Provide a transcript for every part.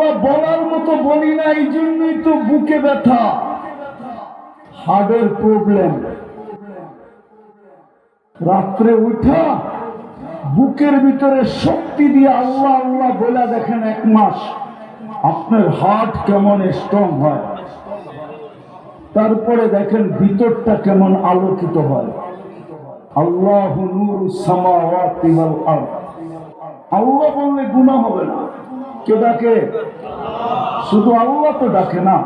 আল্লাহ বলার মতো বলি না, এই জন্যই তো বুকে ব্যথা, হার্টের প্রবলেম। রাত্রে উঠা বুকের ভিতরে শক্তি দিয়ে আল্লাহ আল্লাহ বলে দেখেন, 1 মাস আপনার হার্ট কেমন স্ট্রং হয়, তারপরে দেখেন ভিতরটা কেমন আলোকিত হয়। আল্লাহু নূরুস সামাওয়াতি ওয়াল আরদ। আল্লাহ বললে গুনাহ হবে না। কে ডাকে? শুধু আল্লাহ তো ডাকে না,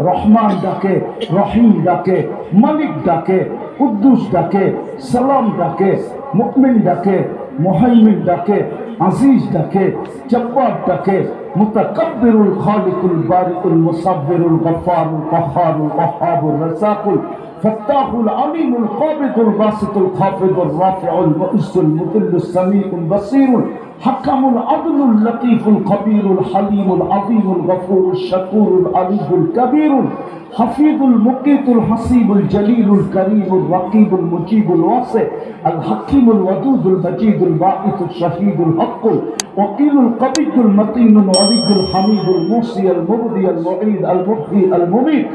রহমান ডাকে, রহিম ডাকে, মালিক ডাকে, কুদ্দুস ডাকে, সালাম ডাকে, মুকমিন ডাকে, মুহাইমিন ডাকে, আজিজ ডাকে, জব্বার ডাকে, মুতাকাব্বিরুল খালিকুল বারিকুল মুসাব্বিরুল গফফারুল কহ্হারুল ওয়াহ্হাবুর রাযাকুল ফাত্তাহুল আলিমুল কাবিদুল বাসিতুল খাফিদুর রাফিউল মুইজ্জুল মুদিল্লুস সামিউল বাসীরুল হাকামুল আদলুল লতীফুল খবীরুল হালিমুল আযীমুল গফুরুশ শাকুরুল আলিয়ুল কবীরুল হাফিজুল মুকিতুল হাসিবুল জলিলুল করিমুল রকিবুল মুজিবুল ওয়াসি আল হাকিমুল ওয়াদুদুল মজিদুল বাঈসুশ শাহীদুল হক্কুল ওয়াকিলুল কবিয়ুল মতিনুল ওয়ালিয়ুল হামিদুল মুসি আল মুবদি আল মুঈদ আল মুহয়ি আল মুমীত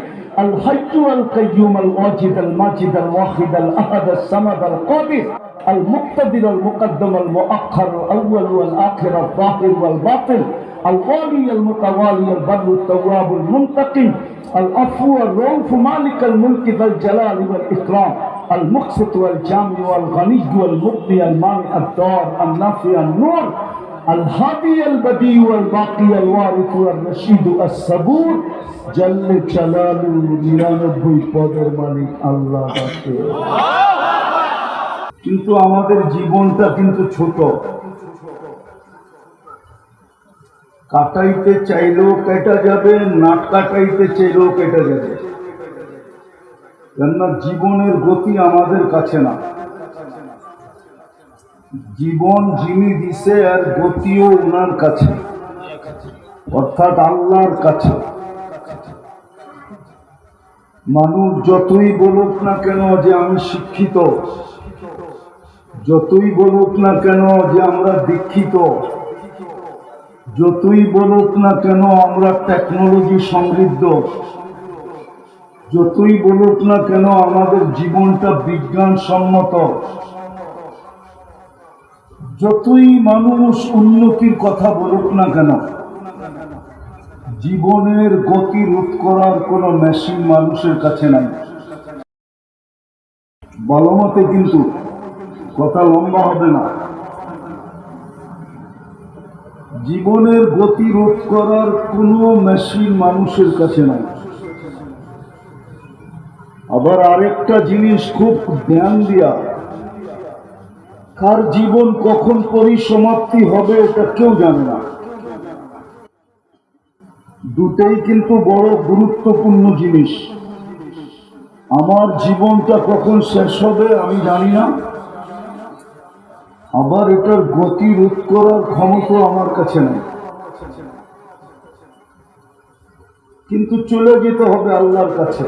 الحي القيوم الواجد الماجد الواحد الأحد الصمد القادر المقتدر المقدم المؤخر الأول والآخر الظاهر والباطن الوالي المتوالي البر التواب المنتقم العفو الرؤوف مالك الملك ذا الجلال والإكرام المقسط والجامع والغني والمغني المانع الدار النافع النور الهادي البديع والباقي الوارث والرشيد الصبور جل جلاله 99 পদের মালিক আল্লাহ ডাকে। কিন্তু আমাদের জীবনটা কিন্তু ছোট, কাটাইতে চাইলেও কেটে যাবে, নাট কাটাইতে চাইলেও কেটে যাবে, কেননা জীবনের গতি আমাদের কাছে না। জীবন যিনি দিছে আর গতিও ওনার কাছে, অর্থাৎ আল্লাহর কাছে। মানুষ যতই বলুক না কেন যে আমি শিক্ষিত, যতই বলুক না কেন যে আমরা দীক্ষিত, যতই বলুক না কেন আমরা টেকনোলজি সমৃদ্ধ, যতই বলুক না কেন আমাদের জীবনটা বিজ্ঞানসম্মত, যতই মানুষ উন্নতির কথা বলুক না কেন, জীবনের গতি রোধ করার কোনো মেশিন মানুষের কাছে নাই। ভালো মতে কিন্তু কথা লম্বা হবে না। জীবনের গতি রোধ করার কোনো মেশিন মানুষের কাছে নাই। আবার আরেকটা জিনিস খুব ধ্যান দিয়া, কার জীবন কখন পরিসমাপ্তি হবে এটা কেউ জানে না। দুটেই কিন্তু বড় গুরুত্বপূর্ণ জিনিস। আমার জীবনটা কখন শেষ হবে আমি জানি না, আবার এটার গতি রোধ করার ক্ষমতা আমার কাছে নেই। কিন্তু চলে যেতে হবে আল্লাহর কাছে।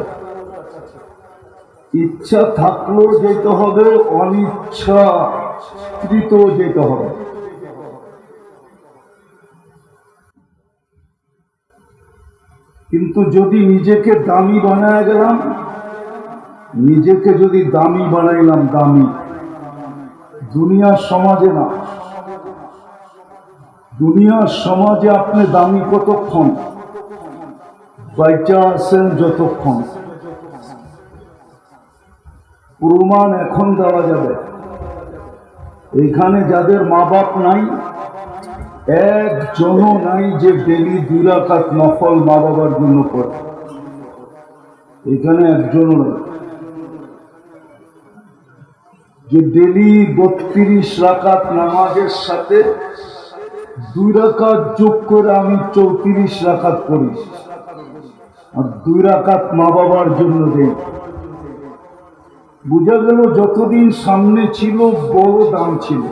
ইচ্ছা থাকলেও যেতে হবে, অনিচ্ছাকৃত যেতে হবে। কিন্তু যদি নিজেকে দামি বানায় গেলাম, নিজেকে যদি দামি বানাইলাম, দামি দুনিয়ার সমাজে না, দুনিয়ার সমাজে আপনি দামি কতক্ষণ? বাইচা আছেন যতক্ষণ। প্রমাণ এখন দেওয়া যাবে। এখানে যাদের মা বাপ নাই, একজনও নাই যে ডেলি 2 রাকাত নফল মা বাবার জন্য পড়ে। এখানে একজনও নাই যে ডেলি 32 রাকাত নামাজের সাথে 2 রাকাত যোগ করে আমি 34 রাকাত পড়ি, আর 2 রাকাত মা বাবার জন্য দেই। বোঝা গেল যতদিন সামনে ছিল বড় দাম ছিল।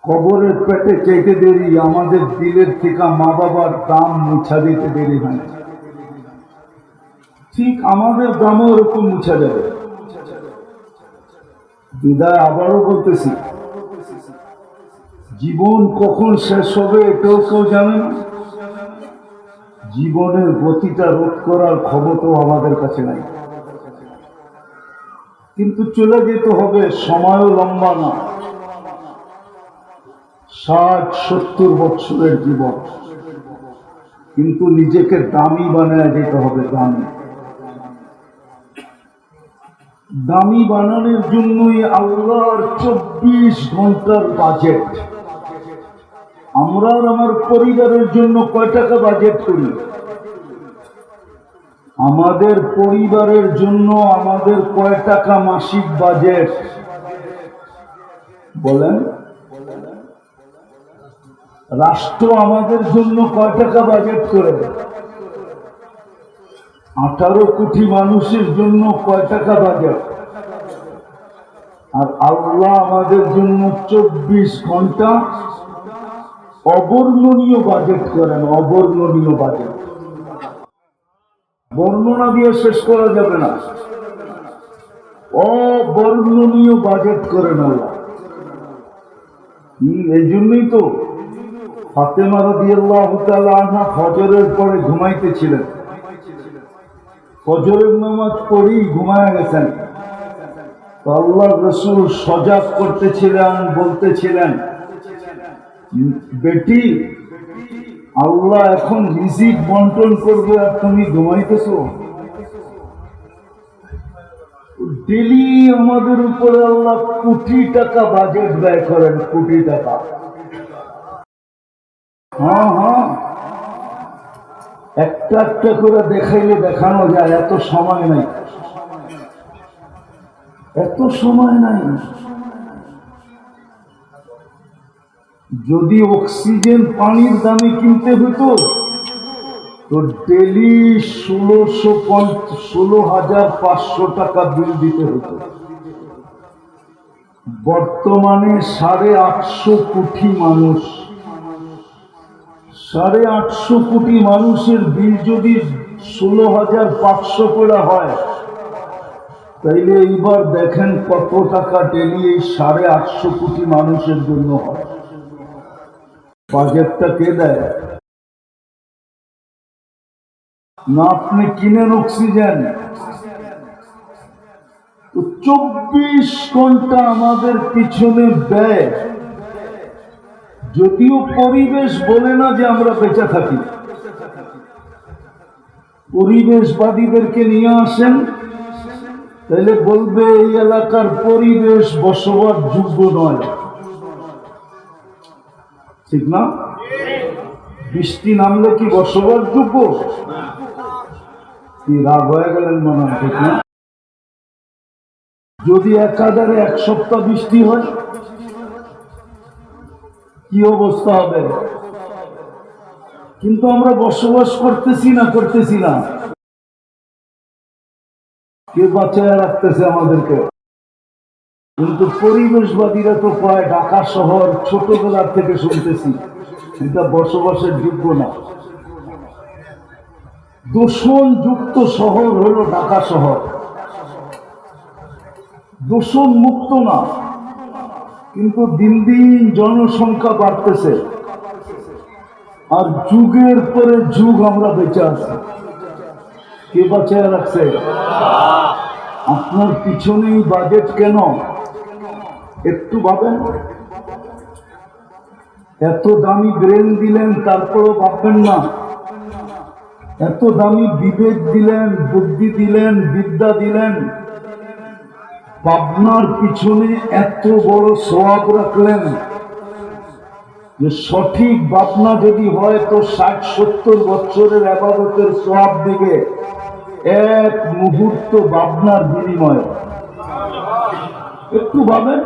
কবরের পেটে চাইতে দেরি, আমাদের দিলের থেকে মা বাবার দাম মুছা দিতে দেরি হয়। ঠিক আমাদের দামও ওরকম মুছা যাবে। বিদায় আবারও বলতেছি, জীবন কখন শেষ হবে এটাও কেউ জানে না। জীবনের গতিটা রোধ করার ক্ষমতাও আমাদের কাছে নাই, কিন্তু চলে যেতে হবে। সময়ও লম্বা না, 60-70 বছরের জীবন, কিন্তু নিজেকে দামি বানায় যেতে হবে। দামি বানানোর জন্যই আল্লাহর 24 ঘন্টার বাজেট। আমরা আর আমার পরিবারের জন্য কয় টাকা বাজেট করি? আমাদের পরিবারের জন্য আমাদের কয় টাকা মাসিক বাজেট বলেন? রাষ্ট্র আমাদের জন্য কয় টাকা বাজেট করে? 18 কোটি মানুষের জন্য কয় টাকা বাজেট? আর আল্লাহ আমাদের জন্য 24 ঘন্টা অবর্ণনীয় বাজেট করেন। অবর্ণনীয় বাজেট বর্ণনা দিয়ে শেষ করা যাবে না। অবর্ণনীয় বাজেট করেন আল্লাহ। এই জন্যই তো ফাতেমা রাদিয়াল্লাহু তাআলা আনহা ফজরের পরে ঘুমাইতেছিলেন। ফজরের নামাজ পড়েই ঘুমায় গেছেন। তো আল্লাহর রাসূল সজাগ করতেছিলেন, বলতেছিলেন, বেটি, আল্লাহ এখন রিজিক বন্টন করবে আর তুমি ঘুমাইতেছো। ডেলি আমাদের উপরে আল্লাহ কোটি টাকা বাজেট ব্যয় করেন, কোটি টাকা। হ্যাঁ, একটা একটা করে দেখাইলে দেখানো যায়, এত সময় নাই, এত সময় নাই। যদি অক্সিজেন পানির দামে কিনতে হতো তো ডেলি 16,500 টাকা বিল দিতে হতো। বর্তমানে 850 কোটি মানুষ, 850 কোটি মানুষের বিল যদি 16,500 করে হয়, তাইলে এইবার দেখেন কত টাকা ডেলি এই 850 কোটি মানুষের জন্য হয়। বাজেটটা কে দেয়? না আপনি কিনেন অক্সিজেন। 24 ঘন্টা আমাদের পিছনে ব্যয়। যদিও পরিবেশ বলে না যে আমরা বেঁচে থাকি, পরিবেশবাদীদেরকে নিয়ে আসেন, তাহলে বলবে এই এলাকার পরিবেশ বসবাস যোগ্য নয়, ঠিক না? বৃষ্টি নামলে কি বসবাস যোগ্য? কি রাগ হয়ে গেলেন মনে হয়, ঠিক না? যদি একাধারে 1 সপ্তাহ বৃষ্টি হয় কি অবস্থা হবে? কিন্তু আমরা বসবাস করতেছি না। কে বাঁচায় রাখতেছে আমাদেরকে? কিন্তু পরিবেশবাদীরা তো কয় ঢাকা শহর ছোটবেলার থেকে শুনতেছি এটা বসবাসের যোগ্য না। দূষণযুক্ত শহর হলো ঢাকা শহর, দূষণ মুক্ত না। কিন্তু দিন দিন জনসংখ্যা বাড়তেছে, আর যুগের পরে যুগ আমরা বেঁচে আছি। কে বাঁচায় রাখছে? আপনার পিছনেই বাজেট কেন? একটু ভাবেন। এত দামি ব্রেন দিলেন, তারপরও ভাববেন না। এত দামি বিবেক দিলেন, বুদ্ধি দিলেন, বিদ্যা দিলেন, ভাবনার পিছনে এত বড় সওয়াব রাখলেন যে সঠিক ভাবনা যদি হয় তো 60-70 বছরের ইবাদতের সওয়াব দিবে এক মুহূর্ত ভাবনার বিনিময়ে। একটু ভাবেন,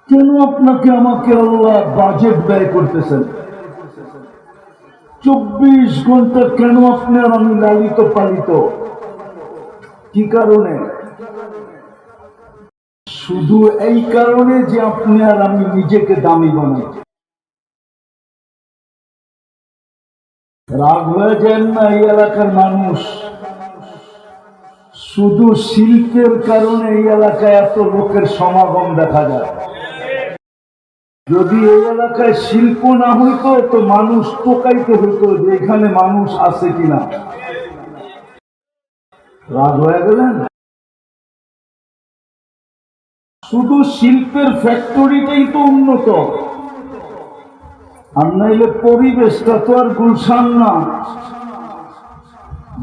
কেন আপনাকে আমাকে আল্লাহ বাজেট ব্যয় করতেছেন? 24 ঘন্টা কেন আপনি আর আমি লালিত পালিত? কি কারণে? শুধু এই কারণে যে আপনি আর আমি নিজেকে দামি বানাই। রাগ হয়ে যান না এই এলাকার মানুষ। শুধু শিল্পের কারণে এই এলাকায় এত লোকের সমাগম দেখা যায়। যদি এই এলাকায় শিল্প না হইতো তো মানুষ টোকাইতে হইতো যে এখানে মানুষ আছে কিনা। রাগ হয়ে গেলেন? শুধু শিল্পের ফ্যাক্টরিটাই তো উন্নত, আর নাইলে পরিবেশটা তো আর গুলশান না।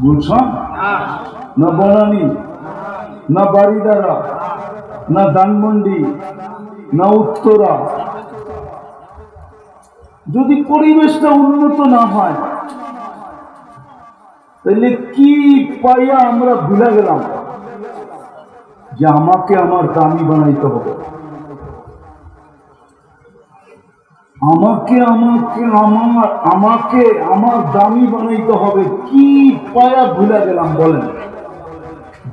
গুলশান না বনানী না বারিদারা না ধানমন্ডি না উত্তরা। যদি পরিবেশটা উন্নত না হয় তাহলে কি পাইয়া আমরা ভুলে গেলাম যে আমাকে আমার দামি বানাইতে হবে, আমাকে আমাকে আমার আমাকে আমার দামি বানাইতে হবে। কি পায়া ভুলে গেলাম বলেন?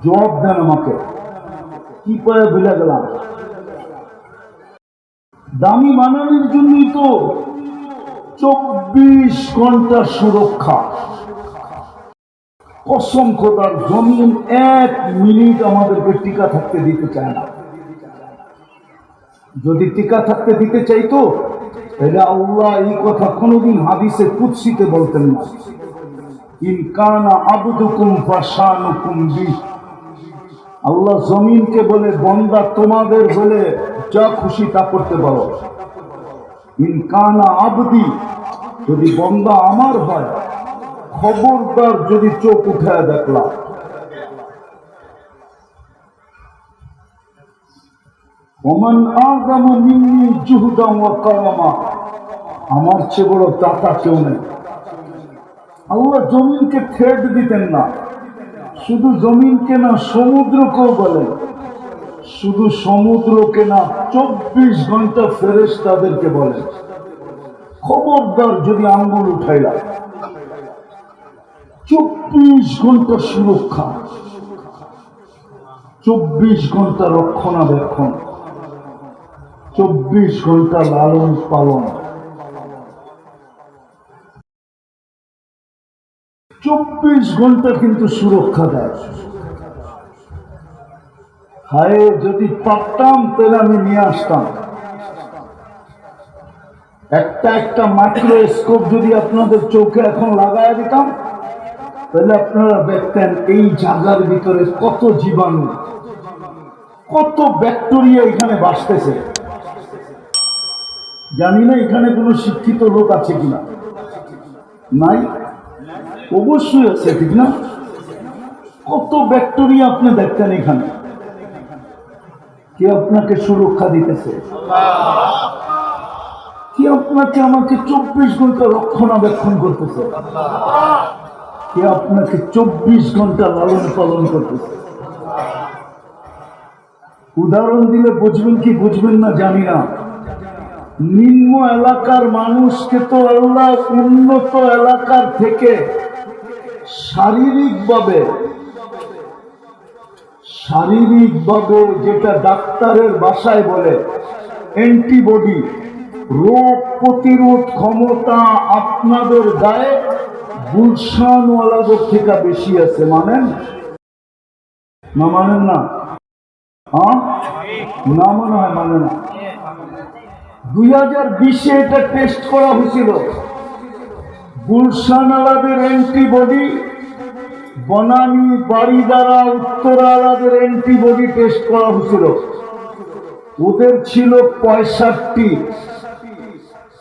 জবাব দেন আমাকে, কি পায়া ভুলে গেলাম? দামি বানানোর জন্যই তো 24 ঘন্টা সুরক্ষা। কসম খোদার, জমিন 1 মিনিট আমাদেরকে টিকা থাকতে দিতে চায় না। যদি টিকা থাকতে দিতে চাইতো তাহলে আল্লাহ এই কথা কোনদিন হাদিসে কুদসিতে বলতেন না, ইন কানা আবদুকুম ফাশানুকুম বি। আল্লাহ জমিনকে বলে, বান্দা তোমাদের বলে যা খুশি তা করতে পারো। ইন কানা আবদি, যদি বান্দা আমার হয়, খবরদার যদি চোখ উঠায় দেখলাম। ওমান আযামু মিন্নি জুহদান ওয়া কারামা, আমার চেয়ে বড় দাতা কেউ নেই। আল্লাহ জমিনকে থ্রেড দিতেন না, শুধু জমিনকে না সমুদ্রকেও বলেন, শুধু সমুদ্রকে না 24 ঘন্টা ফেরেশতাদেরকে বলেন, খবরদার যদি আঙ্গুল উঠাইলা। 24 ঘন্টা সুরক্ষা, 24 ঘন্টা রক্ষণাবেক্ষণ, 24 ঘন্টা লালন পালন, 24 ঘন্টা কিন্তু সুরক্ষা দেয়। হায়, যদি পারতাম তাহলে আমি নিয়ে আসতাম। একটা মাইক্রোস্কোপ যদি আপনাদের চোখে এখন লাগায় দিতাম তাহলে আপনারা দেখতেন এই জায়গার ভিতরে কত জীবাণু, কত ব্যাকটেরিয়া এখানে বাসতেছে। জানি না এখানে কোনো শিক্ষিত লোক আছে কিনা। নাই? অবশ্যই আছে, ঠিক না? কত ব্যাকটেরিয়া আপনি দেখতেন এখানে। কে আপনাকে সুরক্ষা দিতেছে? কে আপনাকে আমাকে 24 ঘন্টা রক্ষণাবেক্ষণ করতেছে? কে আপনাকে 24 ঘন্টা লালন পালন করতেছে? উদাহরণ দিলে বুঝবেন কি বুঝবেন না জানি না। নিম্ন এলাকার মানুষকে তো আল্লাহ উন্নত এলাকার থেকে শারীরিকভাবে যেটা ডাক্তারের ভাষায় বলে অ্যান্টিবডি, রোগ প্রতিরোধ ক্ষমতা আপনাদের গায়ে গুলশানওয়ালাদের থেকে বেশি আছে। মানেন না? মানেন না? না মনে হয় মানে না। 2020-এ এটা টেস্ট করা হয়েছিল। গুলশানওয়ালাদের অ্যান্টিবডি, বনানী বাড়িদারা উত্তরাওয়ালাদের অ্যান্টিবডি টেস্ট করা হয়েছিল। ওদের ছিল 65,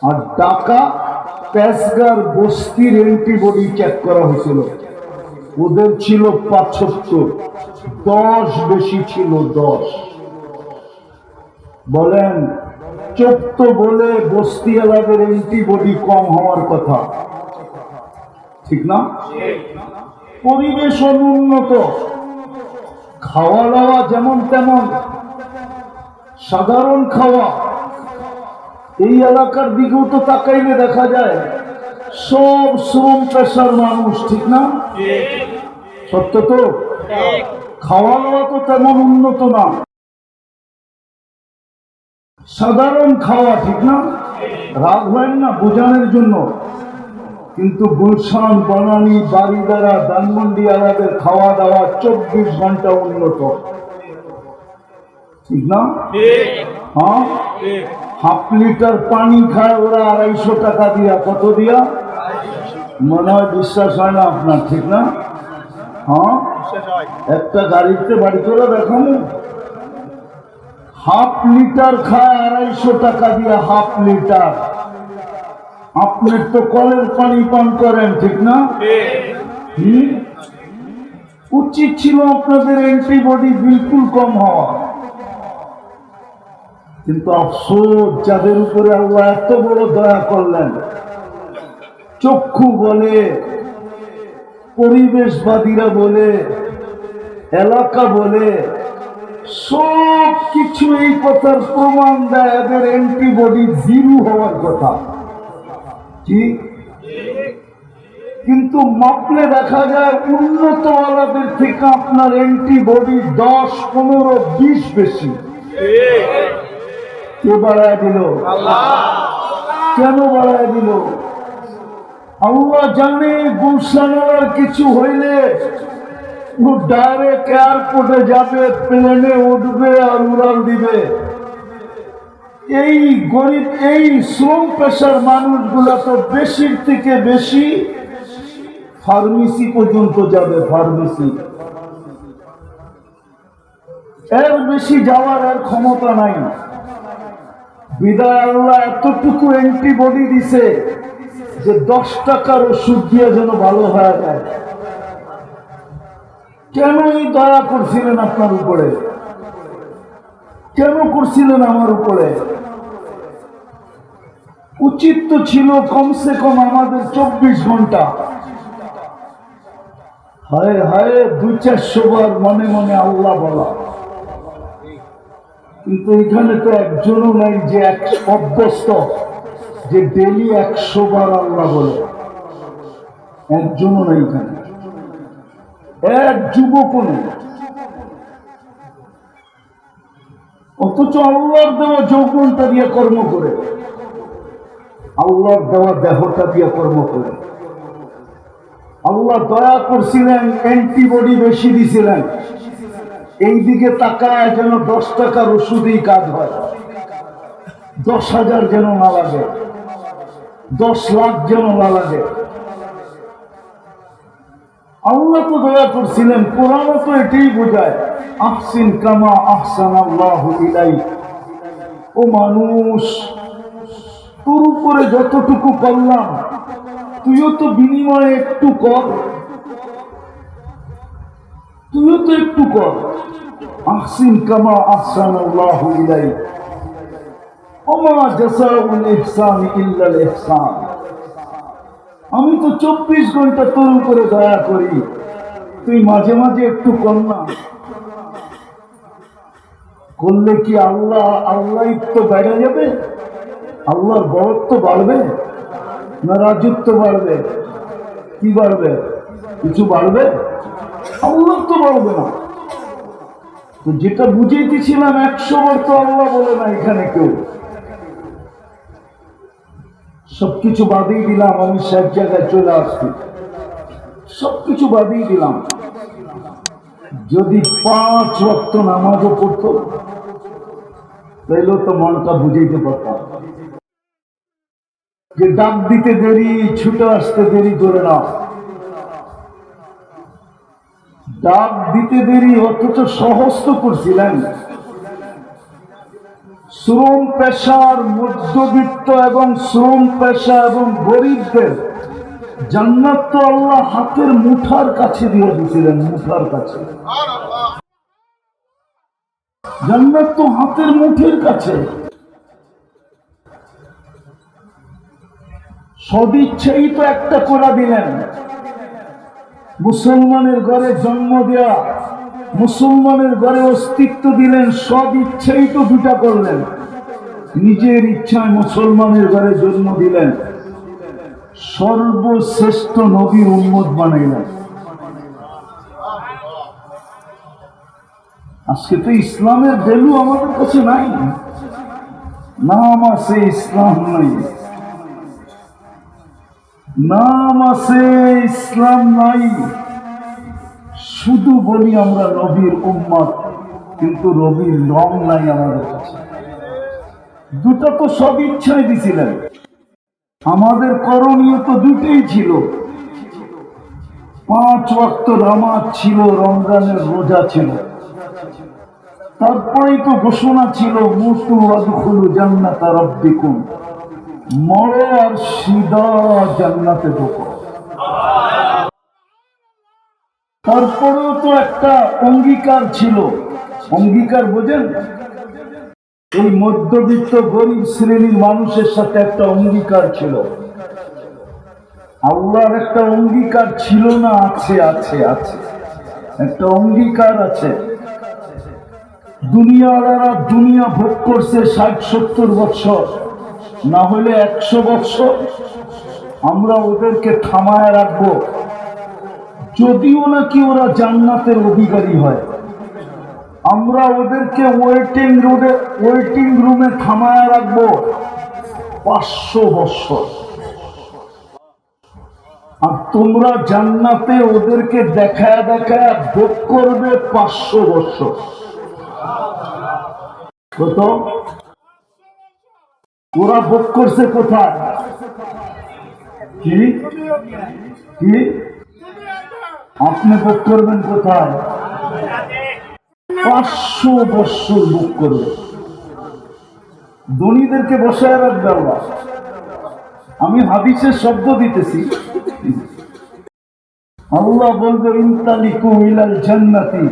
আর ঢাকা পেশগার বস্তির অ্যান্টিবডি চেক করা হয়েছিল, ওদের ছিল 75। 10 বেশি ছিল, 10। বলেন, চোখ তো বলে বস্তিওয়ালাদের অ্যান্টিবডি কম হওয়ার কথা, ঠিক না? পরিবেশ অনুন্নত, খাওয়া দাওয়া যেমন তেমন, সাধারণ খাওয়া। এই এলাকার দিকেও তো তাকাইলে দেখা যায় সব শ্রম পেশার মানুষ, ঠিক না? সত্য তো? খাওয়া দাওয়া তো তেমন উন্নত না, সাধারণ খাওয়া, ঠিক না? রাগ হয় না বোঝানোর জন্য, কিন্তু গুলশান, বনানী, বাড়িদারা, ধানমন্ডি আলাদের খাওয়া দাওয়া 24 ঘন্টা উন্নত, ঠিক না? হ্যাঁ, হাফ লিটার পানি খায় ওরা 250 টাকা দিয়া। কত দিয়া? মনে হয় বিশ্বাস হয় না আপনার, ঠিক না? হ্যাঁ, একটা গাড়িতে বাড়ি করে দেখানো, হাফ লিটার খায় 250 টাকা দিয়া, হাফ লিটার। আপনি তো কলের পানি পান করেন, ঠিক না? উচিত ছিল আপনাদের অ্যান্টিবডি বিলকুল কম হওয়া, কিন্তু আফসোস যাদের উপরে আল্লাহ এত বড় দয়া করলেন, চক্ষু বলে, পরিবেশবাদীরা বলে, এলাকা বলে, সব কিছু এই কথার প্রমাণ দেয় এদের অ্যান্টিবডি জিরো হওয়ার কথা। কি? কিন্তু মাপলে দেখা যায় উন্নত আলাদের থেকে আপনার অ্যান্টিবডি 10, 15, 20 বেশি। কে বাড়ায় দিল? কেন বাড়ায় দিল? আল্লাহ জানে গুলশানের কিছু হইলে ও ডাইরেক্ট এয়ারপোর্টে যাবে, প্লেনে উঠবে আর উড়াল দিবে। এই গরিব, এই শ্রম পেশার মানুষগুলা তো বেশির থেকে বেশি ফার্মেসি পর্যন্ত যাবে, ফার্মেসি। এর বেশি যাওয়ার এর ক্ষমতা নাই। বিদায় আল্লাহ এতটুকু অ্যান্টিবডি দিছে যে 10 টাকার ওষুধ দিয়ে যেন ভালো হয়ে যায়। কেন এই দয়া করছিলেন আপনার উপরে? কেন করছিলেন আমার উপরে? উচিত তো ছিল কমসে কম আমাদের 24 ঘন্টা, হায় হায় 200-400 বার মনে মনে আল্লাহ বলা। কিন্তু এখানে তো একজনও নাই যে অভ্যস্ত যে ডেলি 100 বার আল্লাহ বলে, একজনও নাই এখানে, এক যুবকও নেই। অথচ আল্লাহর দেওয়া যৌবনটা দিয়ে কর্ম করে, আল্লাহর দেওয়া দেহটা দিয়ে কর্ম করে। আল্লাহ দয়া করছিলেন, অ্যান্টিবডি বেশি দিছিলেন। এই দিকে তাকায় যেন 10 টাকার ওষুধেই কাজ হয়, 10,000 যেন না লাগে, 10 লাখ যেন না লাগে। আল্লাহ তো দয়া করছিলেন। কোরআনও তো এটাই বোঝায়, আহসিন কামা আহসানাল্লাহু ইলাইক। ও মানুষ, তোর উপরে যতটুকু করলাম তুইও তো বিনিময়ে একটু কর, তুইও তো একটু কর। আহসিন কামা আহসানাল্লাহু ইলাইক ওমা জাযাউল ইহসানি ইল্লাল ইহসান। আমি তো 24 ঘন্টা তোর উপরে দয়া করি, তুই মাঝে মাঝে একটু কর না। করলে কি আল্লাহ তো বেড়ে যাবে? আল্লাহর বরত্ব বাড়বে না রাজত্ব বাড়বে? কি বাড়বে? কিছু বাড়বে? আল্লাহ তো বাড়বে না। তো যেটা বুঝাইতেছিলাম 100 বার তো আল্লাহ বলে না এখানে কেউ। সবকিছু বাদেই দিলাম, আমি সব জায়গায় চলে আসছি, সবকিছু বাদেই দিলাম। যদি 5 ওয়াক্ত নামাজও পড়তো তাইলেও তো মনটা বুঝাইতে পারতাম যে ডাক দিতে দেরি, ছুটে আসতে দেরি করে না। ডাক দিতে দেরি, অথচ সহজ তো করছিলেন। শ্রম পেশার মধ্যবিত্ত এবং শ্রম পেশা এবং গরিবদের জান্নাত তো আল্লাহ হাতের মুঠার কাছে দিয়ে দিয়েছিলেন, মুঠার কাছে। জান্নাত তো হাতের মুঠের কাছে। সদিচ্ছাই তো একটা করে দিলেন। মুসলমানের ঘরে জন্ম দেয়া, মুসলমানের ঘরে অস্তিত্ব দিলেন, সব ইচ্ছাই তো 2টা করলেন। নিজের ইচ্ছায় মুসলমানের ঘরে জন্ম দিলেন, সর্বশ্রেষ্ঠ নবীর উম্মত বানাইলেন। আজকে তো ইসলামের ভ্যালু আমাদের কাছে নাই, নাম আছে ইসলাম নাই, নাম আছে ইসলাম নাই। শুধু বলি আমরা নবীর উম্মত, কিন্তু নবীর রং নাই আমাদের কাছে। দুটো তো সব ইচ্ছায় দিছিলেন। আমাদের করণীয় তো দুটোই ছিল, 5 ওয়াক্ত নামাজ ছিল, রমজানের রোজা ছিল, তারপরেই তো ঘোষণা ছিল মুতু ওয়াদখুলু জান্নাতা রাব্বিকুম, মরো আর সিধা জান্নাতে ঢোকো। তারপরেও তো একটা অঙ্গীকার ছিল, অঙ্গীকার বোঝেন? এই মধ্যবিত্ত গরিব শ্রেণীর মানুষের সাথে একটা অঙ্গীকার ছিল। আল্লাহর একটা অঙ্গীকার ছিল না? আছে আছে আছে, একটা অঙ্গীকার আছে। দুনিয়াওয়ালারা দুনিয়া ভোগ করছে 60-70 বছর, না হলে 100 বছর। আমরা ওদেরকে থামায় রাখবো, যদিও নাকি ওরা জান্নাতের অধিকারী হয়। আমরা ওদেরকে ওয়েটিং রুমে থামায় রাখবো 500 বছর। আর তোমরা জান্নাতে ওদেরকে দেখায় দেখায় ভোগ করবে 500 বছর। কত? ওরা ভোগ করছে কোথায়? কি কি আপনি ভোগ করবেন কোথায়? 500 বছর ভোগ করবে। ধনীদেরকে বসায় রাখবে আল্লাহ। আমি হাদিসের শব্দ দিতেছি, আল্লাহ বলবে ইনতালিকু ইলাল জান্নাতি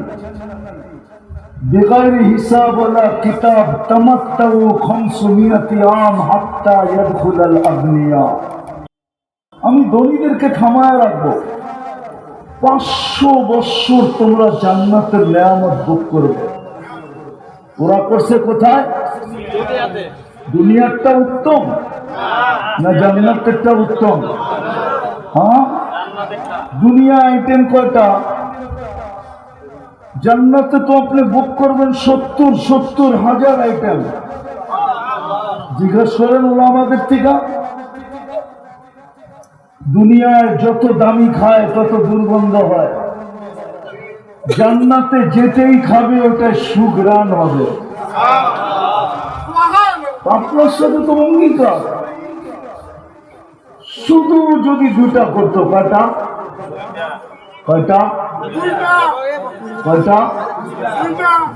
বিগাইরি হিসাব ওয়ালা কিতাব তামাত্তাউ 500 আম হাত্তা ইয়াদখুলাল আগনিয়া। আমি ধনীদেরকে থামায় রাখবো, 500 বছর তোমরা জান্নাতের নেয়ামত ভোগ করবে। ওরা করছে কোথায়? দুনিয়ারটা উত্তম না জান্নাতেরটা উত্তম? হ্যাঁ, দুনিয়া আইটেম কয়টা? জান্নাতে তো আপনি ভোগ করবেন 70 হাজার আইটেম। জিজ্ঞাসা করেন ওলামাদের থেকে। দুনিয়ায় যত দামি খায় তত দুর্গন্ধ হয়, জান্নাতে যেতেই খাবে ওটাই সুঘ্রাণ হবে। আপনার সাথে তো অঙ্গীকার। শুধু যদি 2টা করতো, কয়টা? কয়টা? কয়টা?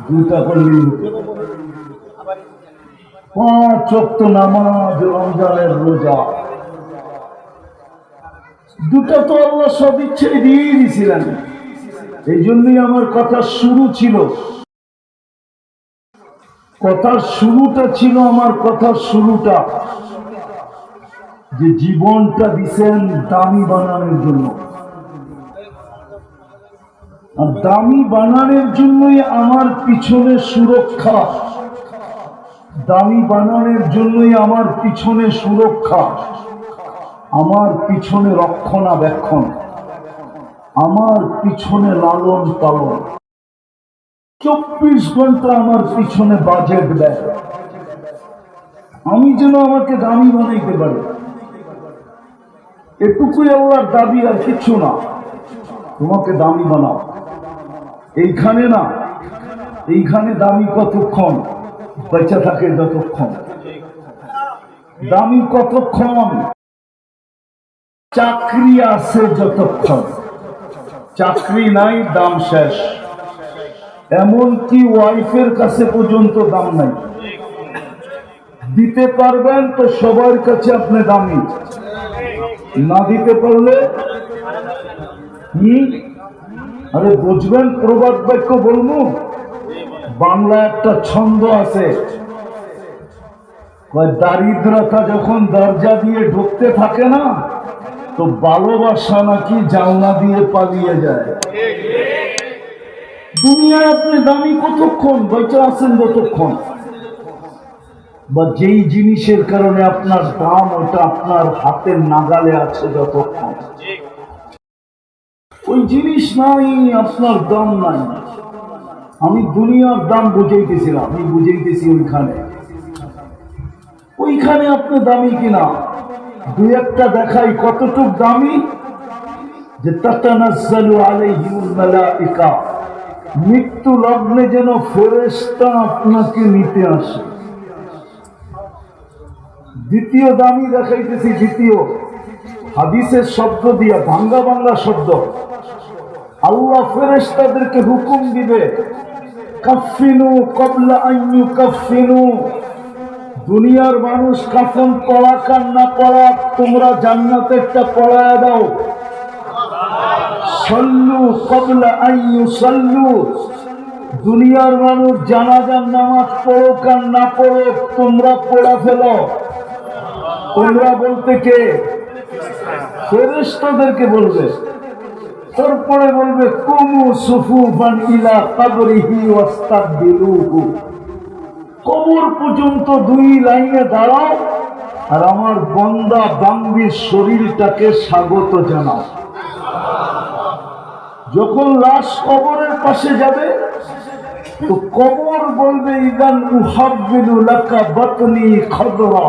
2টা করলেই হতো। 5 ওয়াক্ত নামাজ, রমজানের রোজা, 2টা তো আল্লাহ সব ইচ্ছে দিয়ে দিয়েছিলেন। এই জন্যই আমার কথা শুরু ছিল, কথার শুরুটা ছিল, আমার কথার শুরুটা যে জীবনটা দিছেন দামি বানানোর জন্য। আর দামি বানানোর জন্যই আমার পিছনে সুরক্ষা, দামি বানানোর জন্যই আমার পিছনে সুরক্ষা, আমার পিছনে রক্ষণাবেক্ষণ, আমার পিছনে লালন পালন, 24 ঘন্টা আমার পিছনে বাজেট দেয়। আমি যেন আমাকে দামি বানাইতে পারি, এটুকুই আল্লাহর দাবি, আর কিছু না। তোমাকে দামি বানাও। এইখানে না, এইখানে দামি কতক্ষণ? বেঁচে থাকে যতক্ষণ। দামি কতক্ষণ? চাকরি আছে যতক্ষণ। চাকরি নাই, দাম শেষ। এমনকি ওয়াইফের কাছে পর্যন্ত দাম নাই। দিতে পারবেন তো সবার কাছে আপনি দামি, না দিতে পারলে আরে বুঝবেন। প্রবাদ বাক্য বলবো, বাংলা একটা ছন্দ আছে, দারিদ্রতা যখন দরজা দিয়ে ঢুকতে থাকে না, তো ভালোবাসা নাকি জানলা দিয়ে পালিয়ে যায়। দুনিয়ায় আপনি দামি কতক্ষণ? বেঁচে আছেন যতক্ষণ, বা যেই জিনিসের কারণে আপনার দাম, ওটা আপনার হাতের নাগালে আছে যতক্ষণ। ওই জিনিস নাই, আপনার দাম নাই। আমি দুনিয়ার দাম বুঝাইতেছিলাম, আমি বুঝাইতেছি ওইখানে আপনি দামি কিনা। 2-1টা দেখাই কতটুক দামি। যে তাতানাজ্জালু আলাইহিমুল মালাইকা, মৃত্যু লগ্নে যেন ফেরেশতা আপনাকে নিতে আসে। দ্বিতীয় দামি দেখাইতেছি, দ্বিতীয় হাদিসের শব্দ দিয়া, ভাঙ্গা ভাঙ্গা শব্দ। আল্লাহ ফেরেশতাদেরকে হুকুম দিবে, কাফিনু ক্বাবলা আন ইউকাফিনু। দুনিয়ার মানুষ কাফন পড়াক আর না পড়াক, তোমরা জান্নাতেরটা পড়ায় দাও। সাল্লু ক্বাবলা আন ইউসাল্লু। দুনিয়ার মানুষ জানাজার নামাজ পড়ুক আর না পড়ুক, তোমরা পড়া ফেলো। তোমরা বলতে কে? ফেরেশতাদেরকে বলবে। তারপরে বলবে কুমু সুফুফান ইলা কবরিহি ওয়াস্তাকবিলুহু। কবর পর্যন্ত দুই লাইনে দাঁড়াও আর আমার বান্দা বান্দির শরীরটাকে স্বাগত জানাও। যখন লাশ কবরের পাশে যাবে তো কবর বলবে ইদান উহাব্বিলু লাকা বাতনি খদরা।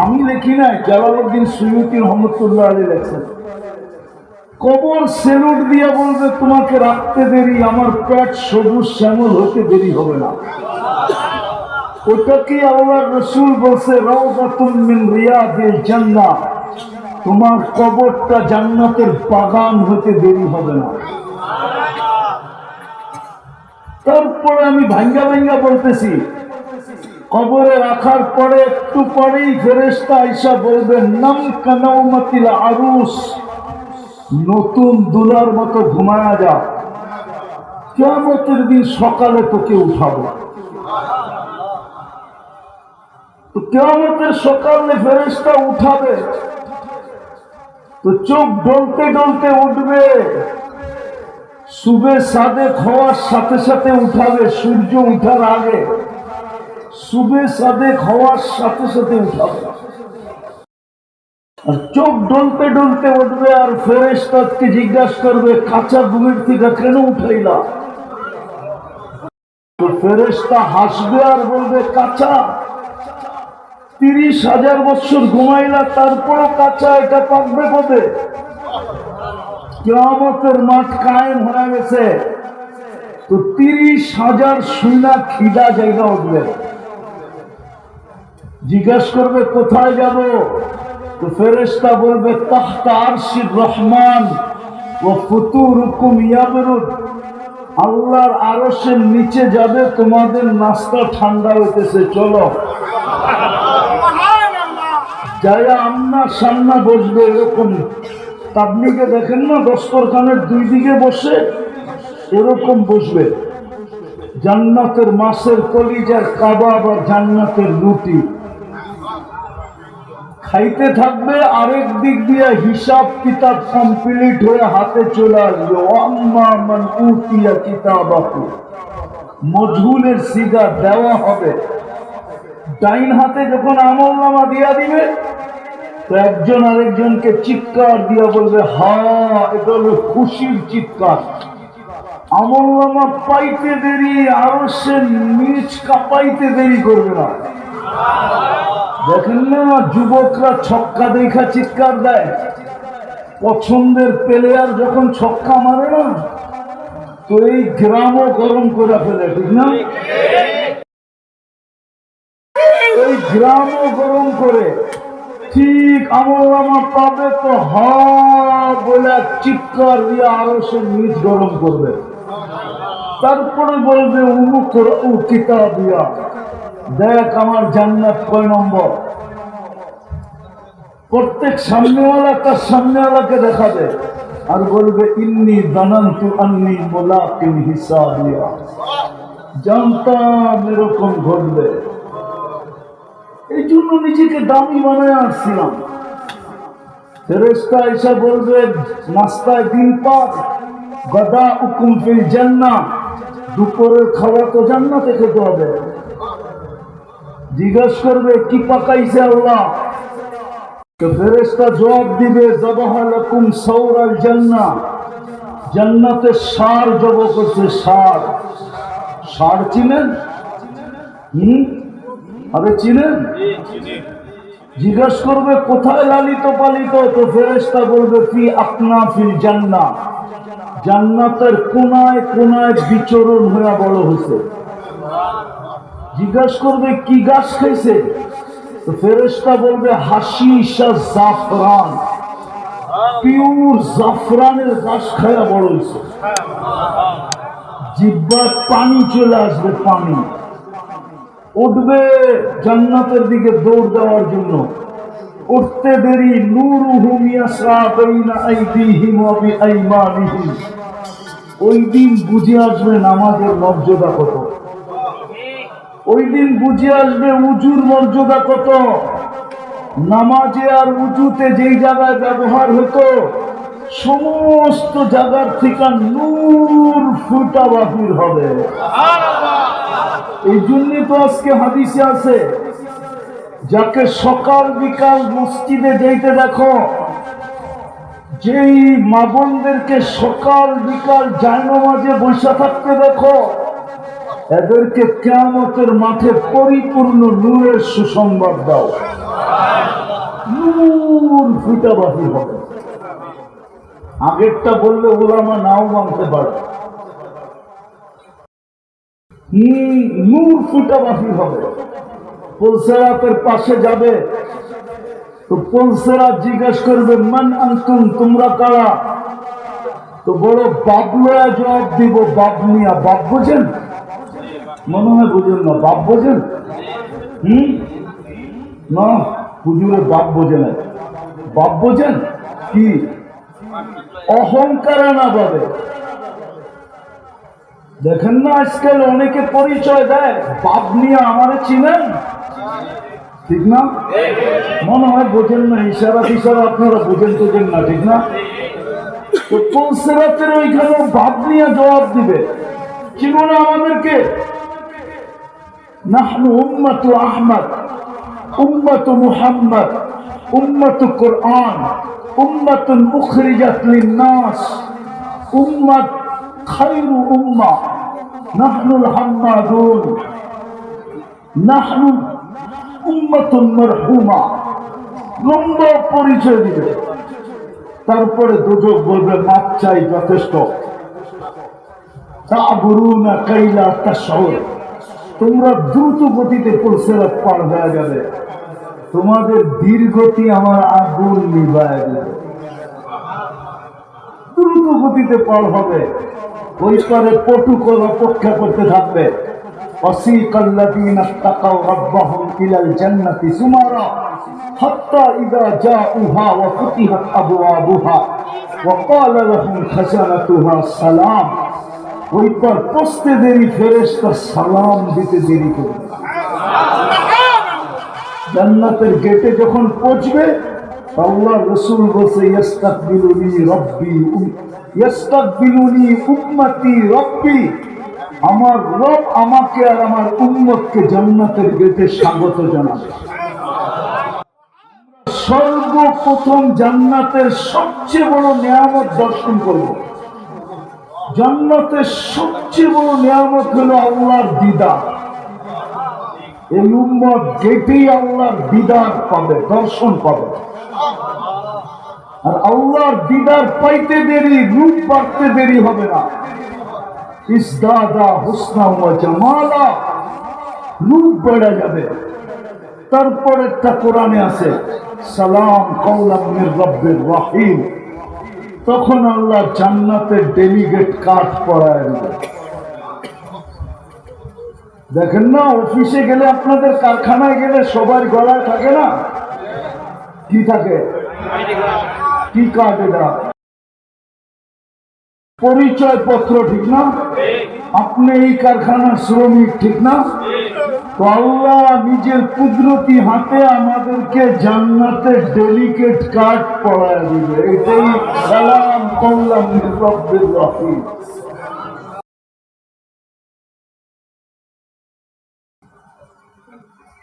আমি লিখি নাই, জালালউদ্দিন সুয়ুতী রহমতুল্লাহ আলাইহি লেখেন। কবর সেলুট দিয়া বলবে তোমাকে রাখতে দেরি, আমার পেট সবুজ শ্যামল হতে দেরি হবে না। ওটাকে আল্লাহর রাসূল বলছে রাউযাতুম মিন রিয়াদিল জান্নাহ। তোমার কবরটা জান্নাতের বাগান হতে দেরি হবে না। তারপরে আমি ভাঙ্গা ভাঙ্গা বলতেছি, কবরে রাখার পরে একটু পরেই ফেরেশতা আইসা বলবেন নাম কানাউমাতিল আরুস। নতুন দুলার মতো ঘুমায়া যা, কিয়ামতের দিন সকালে তোকে উঠাবো। তো কিয়ামতের সকালে ফেরেশতা উঠাবে তো চোখ ডলতে ডলতে উঠবে। সুবে সাদেক হওয়ার সাথে সাথে উঠাবে, সূর্য উঠার আগে। সুবে সাদেক হওয়ার সাথে সাথে উঠাবে আর চোখ ডলতে ডলতে উঠবে। আর ফেরেশতাকে জিজ্ঞাসা করবে কাঁচা ঘুমের থেকে কেন উঠাইলা? তো ফেরেশতা হাসবে আর বলবে কাঁচা 30,000 বছর ঘুমাইলা, তারপরও কাঁচা, এটা পাকবে কবে? কিয়ামতের মাঠ কায়েম হয়ে গেছে তো 30,000 শুইনা খিদা জায়গা উঠবে। জিজ্ঞাসা করবে কোথায় যাব? তো ফেরেশতা বলবে তাহতা আরশির রহমান ওয়া ফুতুরুকুম ইয়াবরুদ। আল্লাহর আরশের নিচে যাবে, তোমাদের নাস্তা ঠান্ডা হইতেছে, চলো। যারা আম্মা সামনা বসবে, এরকম তাবলিগে দেখেন না দস্তরখানের দুই দিকে বসে, এরকম বসবে। জান্নাতের মাছের কলিজার কাবাব আর জান্নাতের রুটি খাইতে থাকবে। আরেক দিক দিয়ে হিসাব কিতাব কমপ্লিট হয়ে হাতে চলে আসবে। ওয়াম্মা মান উতিয়া কিতাবাহু, মজহুলের সিগা দেওয়া হবে। ডাইন হাতে যখন আমলনামা দিয়া দিবে তো একজন আরেকজনকে চিৎকার দিয়া বলবে হা, এটা হলো খুশির চিৎকার। আমলনামা পাইতে দেরি, আরো সে নিচ কাঁপাইতে দেরি করবে না। দেখেন না যুবকরা ছক্কা দেখা চিৎকার দেয়, পছন্দের প্লেয়ার যখন ছক্কা মারে না তো এই গ্রামও গরম করে ফেলে, ঠিক না? এই গ্রামও গরম করে। ঠিক আমলনামা পাবে তো হা বলে চিৎকার দিয়ে আরো সে নিজ গরম করবে। তারপরে বলবে উমুক কিতাব দিয়া, দেখ আমার জান্নাত কয় নম্বর। প্রত্যেক সামনেওয়ালা তার সামনেওয়ালাকে দেখাবে আর বলবে ইন্নী জানান্তু আন্নী মুলাকিন হিসাবিয়া। জানতাম এরকম ঘটবে, এই জন্য নিজেকে দামি বানায় আসছিলাম। ফেরেশতা এসে বলবে নাস্তায় দিন পাক, গদা উকুম ফিল জান্নাহ। দুপুরের খাওয়া তো জান্নাতে খেতে হবে। জিজ্ঞাসা করবে কি পাকাইছে আল্লাহ? তো ফেরেশতা জবাব দিবে যাবাহা লাকুম সাওরাল জান্নাহ। জান্নাতে ষাঁড় জব করছে, ষাঁড়। ষাঁড় চিনেন? আরে চিনেন? জিজ্ঞাসা করবে কোথায় লালিত পালিত? তো ফেরেশতা বলবে ফি আকনাফিল জান্নাহ। জান্নাতের কোনায় কোনায় বিচরণ হয়ে বড় হয়েছে। জিজ্ঞাসা করবে কি গাছ খাইছে? তো ফেরেশতা বলবে হাশিশা জাফরান, পিওর জাফরানের গাছ খায়া বড় হয়েছে। জিহ্বার পানি চলে আসবে, পানি উঠবে জান্নাতের দিকে দৌড় দেওয়ার জন্য। উঠতে দেরি নূরুহুম ইয়াসা বাইনা আইদিহিম ওয়া বিআইমানিহিম। ওই দিন বুঝে আসবে নামাজের মর্যাদা কত, ওই দিন বুঝে আসবে উজুর মর্যাদা কত। নামাজে আর উজুতে যেই জায়গায় ব্যবহার হতো সমস্ত জায়গার থেকে নূর ফুটা বাহির হবে। এই জন্যে তো আজকে হাদিসে আছে, যাকে সকাল বিকাল মসজিদে যেতে দেখো, যেই মা বোনদেরকে সকাল বিকাল জায়নামাজে বসে থাকতে দেখো, এদেরকে কিয়ামতের মাঠে পরিপূর্ণ নূরের সুসংবাদ দাও। নূর ফুটা বাহির হবে। আগেরটা বললে ওলামা নাও মানতে পারে। নূর ফুটা বাহির হবে। পুলসেরাতের পাশে যাবে তো পুলসেরাত জিজ্ঞেস করবে মান আনতুম, তোমরা কারা? তো বড় বাবলয়া জবাব দিব, বাবনিয়া। বাপ বোঝেন? মনে হয় বুঝেন না। বাপ বোঝেন? না, হুজুরে বাপ বোঝে না। বাপ বোঝেন কি? অহংকার না ভাবে। দেখেন না আজকাল অনেকে পরিচয় দেয় বাপ নিয়ে, আমারে চিনেন, ঠিক না? মনে হয় বোঝেন না, ইশারা ফিশারা আপনারা বুঝেন তোঝেন না, ঠিক না? তো পুলসেরাতের ওইখানে বাপ নিয়ে জবাব দিবে, চিনো না আমাদেরকে? নাহনু উম্মাতু আহমদ, উম্মাতু মুহাম্মদ, উম্মাতু কুরআন, উম্মাতুন উখরিজাত লিন-নাস, উম্মাত খায়রু উম্মাহ, নাহনুল হাম্মাদুন, নাহনু উম্মাতুন মারহুমা। লম্বা পরিচয় দিবে। তারপরে দুজক বলবে মাপ চাই, যথেষ্ট। তা'বুরুনা কাইলা তাশউর, তোমরা দ্রুত গতিতে পুলসেরাত পার হয়ে যাবে, তোমাদের ধীর গতি আমার আগুন নিভায় দেবে। দ্রুত গতিতে পার হবে। ওই পারে পটুকল অপেক্ষা করতে থাকবে। ওয়াসিকাল্লাযীনা তাকাউ রাব্বাহুম ইলাল জান্নাতি সুমারা হাত্তা ইযা জাউহা ওয়া ফুতিহাত আবওয়াবুহা ওয়া ক্বালা লাহুম খাজানাতুহা সালাম। ওই পার পৌঁছতে দেরি, ফেরেশতা সালাম দিতে দেরি করবে। জান্নাতের গেটে যখন পৌঁছবে, আল্লাহ রাসূল বলছে ইস্তাকবিলুনি রাব্বি, ইস্তাকবিলুনি উম্মতি রাব্বি, আমার রব আমাকে আর আমার উম্মতকে জান্নাতের গেটে স্বাগত জানাবে। সর্বপ্রথম জান্নাতের সবচেয়ে বড় নিয়ামত দর্শন করব। জান্নাতের সবচেয়ে বড় নিয়ামত হলো আল্লাহর দিদার। এই উম্মত গেটেই আল্লাহর দিদার পাবে, দর্শন পাবে। আর আল্লাহর দিদার পাইতে দেরি, রূপ বাড়তে দেরি হবে না। ইসদাদা হুসনা ওয়া জামালা, রূপ বেড়ে যাবে। তারপরে একটা কোরআনে আছে সালাম কাওলাম মির রাব্বির রহিম। তখন আল্লাহ জান্নাতের ডেলিগেট কার্ড পড়ায় দেবে। দেখেন না, অফিসে গেলে, আপনাদের কারখানায় গেলে সবার গলায় থাকে না, কি থাকে? কি কার্ড? এটা পরিচয় পত্র, ঠিক না? আপনি এই কারখানার শ্রমিক, ঠিক না? তো আল্লাহ নিজের কুদরতি হাতে আমাদেরকে জান্নাতের ডেলিগেট কার্ড পড়ায় দিবে। এটাই সালাম কাওলাম মির রাব্বির রহিম।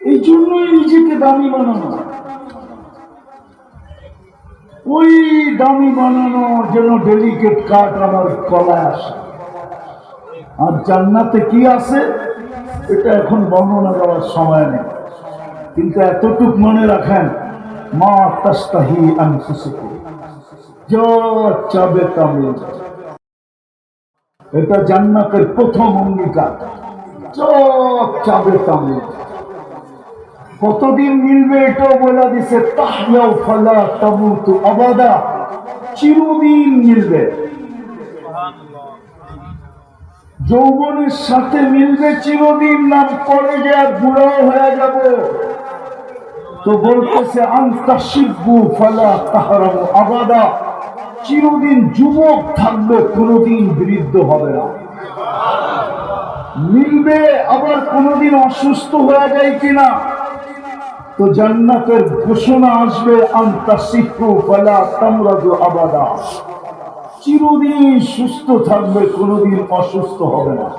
এই জন্যই নিজেকে দামি বানানো। ওই দামি বানানো যেন ডেলিগেট কার্ড আমার গলায় আসে। আর জান্নাতে কি আছে এটা এখন বর্ণনা দেওয়ার সময় নেই, কিন্তু এতটুক মনে রাখেন, মা তাস্তাহি আনফুসুকুম, যা চাবে তা মিলে যাবে। এটা জান্নাতের প্রথম অঙ্গীকার, যা চাবে তা মিলে যাবে। কতদিন মিলবে এটাও বলে দিছে, তাহইয়াও ফালা তামুতু আবাদা, চিরদিন মিলবে। যৌবনের সাথে মিলবে চিরদিন, না পরে গিয়ে বুড়াও হয়ে যাব। তো বলতেছে আনতা শিব্বু ফালা তাহরামু আবাদা, চিরদিন যুবক থাকবে, কোনদিন বৃদ্ধ হবে না। মিলবে, আবার কোনদিন অসুস্থ হয়ে যায় কিনা, তো জান্নাতের ঘোষণা আসবে আনতা শিব্বু ফালা তামরাদু আবাদা, চিরদিন সুস্থ থাকবে, কোনদিন অসুস্থ হবে না।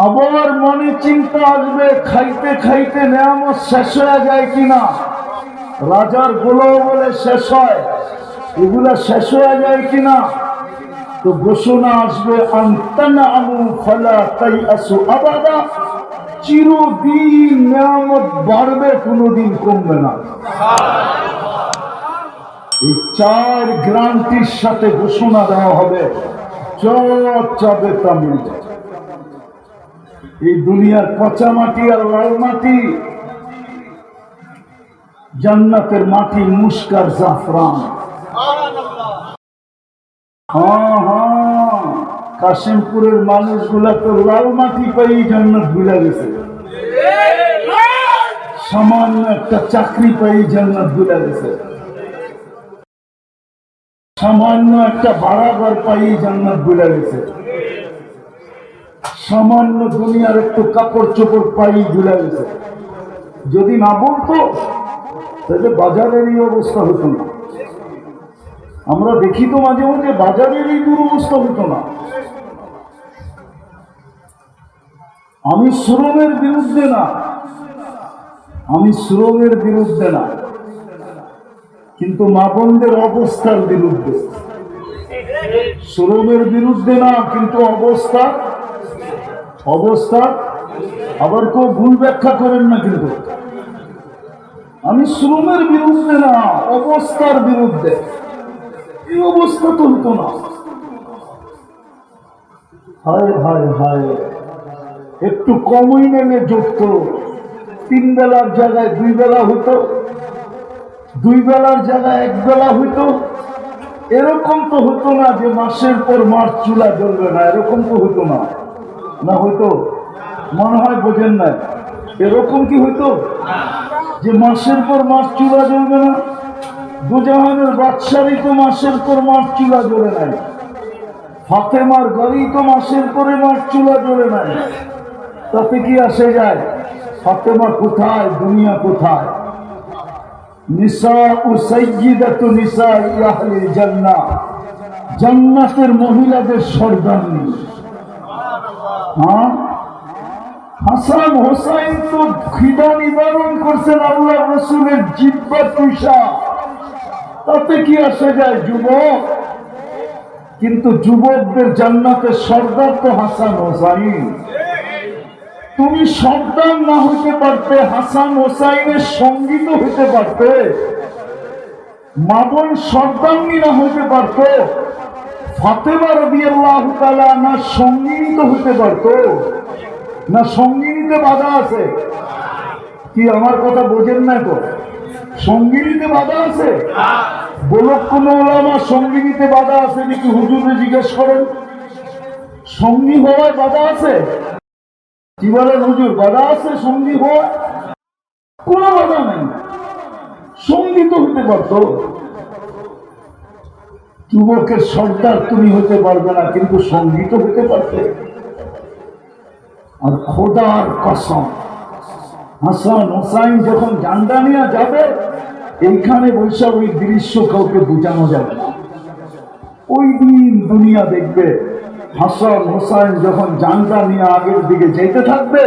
আবার মনে চিন্তা আসবে, খাইতে খাইতে নেয়ামত শেষ হয়ে যায় কিনা, রাজার গোলাও বলে শেষ হয়, এগুলা শেষ হয়ে যায় কিনা, তো ঘোষণা আসবে আনতানামু ফালা তাইআসু আবাদা, চিরদিন নেয়ামত বাড়বে, কোনদিন কমবে না। এই চার গ্রান্টির সাথে ঘোষণা দেওয়া হবে, চাবে তা মিলবে। এই দুনিয়ার পচা মাটি আর লাল মাটি, জান্নাতের মাটি মুস্কার জাফরান। কাশিমপুরের মানুষগুলা তো লাল মাটি পাই জান্নাত ভুলে গেছে, সামান্য একটা চাকরি পাই জান্নাত ভুলে গেছে, সামান্য একটা ভাড়া ঘর পাই জান্নাত ভুলে গেছে, সামান্য দুনিয়ার একটু কাপড় চোপড় পাই ভুলে গেছে। যদি না বলতো তাহলে বাজারের এই অবস্থা হতো না। আমরা দেখি তো মাঝে মাঝে বাজারের এই দুরবস্থা হতো না। আমি শ্রমের বিরুদ্ধে না, আমি শ্রমের বিরুদ্ধে না, কিন্তু মা বোনদের অবস্থার বিরুদ্ধে। শ্রমের বিরুদ্ধে না, কিন্তু অবস্থা আবার কেউ ভুল ব্যাখ্যা করেন না, কিন্তু আমি শ্রমের বিরুদ্ধে না, অবস্থার বিরুদ্ধে। এই অবস্থা তো হতো না। হায় হায় হায়, একটু কমই নেমে যুক্ত, 3 বেলার জায়গায় 2 বেলা হইতো, 2 বেলার জায়গায় 1 বেলা হইতো। এরকম তো হতো না যে মাসের পর মাস চুলা জ্বলবে না, এরকম তো হতো না। না হইতো? মনে হয় বোঝেন না। এরকম কি হইতো যে মাসের পর মাস চুলা জ্বলবে না? দুজাহানের বাদশারই তো মাসের পর মাস চুলা জ্বলে নাই, ফাতেমার গাড়ি তো মাসের পরে মাস চুলা জ্বলে নাই। তাতে কি আসে যায়? ফাতেমা কোথায়, দুনিয়া কোথায়? নিসাউ সাইয়্যিদাতু নিসাই আহলিল জান্নাহ, জান্নাতের মহিলাদের সর্দারনী। হাসান হোসাইন তো খিদা নিবারণ করছেন আল্লাহ রসুলের জিহ্বা তুষা, তাতে কি আসে যায় যুবক? কিন্তু যুবকদের জান্নাতের সর্দার তো হাসান হোসাইন। তুমি সর্দার না হইতে পারতে, হাসান হোসাইনের সঙ্গী তো হইতে পারতে। মা বোন সর্দারনি না হইতে পারত, ফাতেমা রাদিয়াল্লাহু তাআলা না সঙ্গিনী তো হইতে পারত না? সঙ্গিনীতে বাধা আছে কি? আমার কথা বোঝেন না তো? সঙ্গিনীতে বাধা আছে? বলক কোন ওলামা সঙ্গিনীতে বাধা আছে নাকি? হুজুরে জিজ্ঞেস করেন, সঙ্গী হওয়ায় বাধা আছে? কি বলেন হুজুর, বাধা আছে সঙ্গী হওয়া? কোনো বাধা নাই, সঙ্গী তো হতে পারত। যুবকের সর্দার তুমি হতে পারবে না, কিন্তু সঙ্গী তো হতে পারতে। আর খোদার কসম, হাসান হোসাইন যখন জান্ডা নিয়ে যাবে, এইখানে বৈশা ওই দৃশ্য কাউকে বোঝানো যাবে না। ওই দিন দুনিয়া দেখবে হাসান হোসাইন যখন জান্ডা নিয়ে আগের দিকে যেতে থাকবে,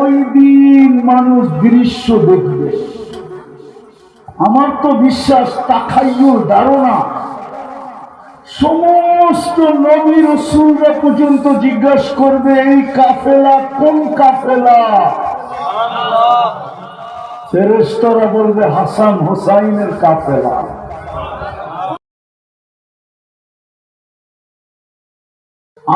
ওই দিন মানুষ দৃশ্য দেখবে। আমার তো বিশ্বাস, তাখাইয়ুর ধারণা, সমস্ত নবী রাসূলরা পর্যন্ত জিজ্ঞাসা করবে এই কাফেলা কোন কাফেলা? ফেরেশতারা বলবে হাসান হোসাইনের কাফেলা।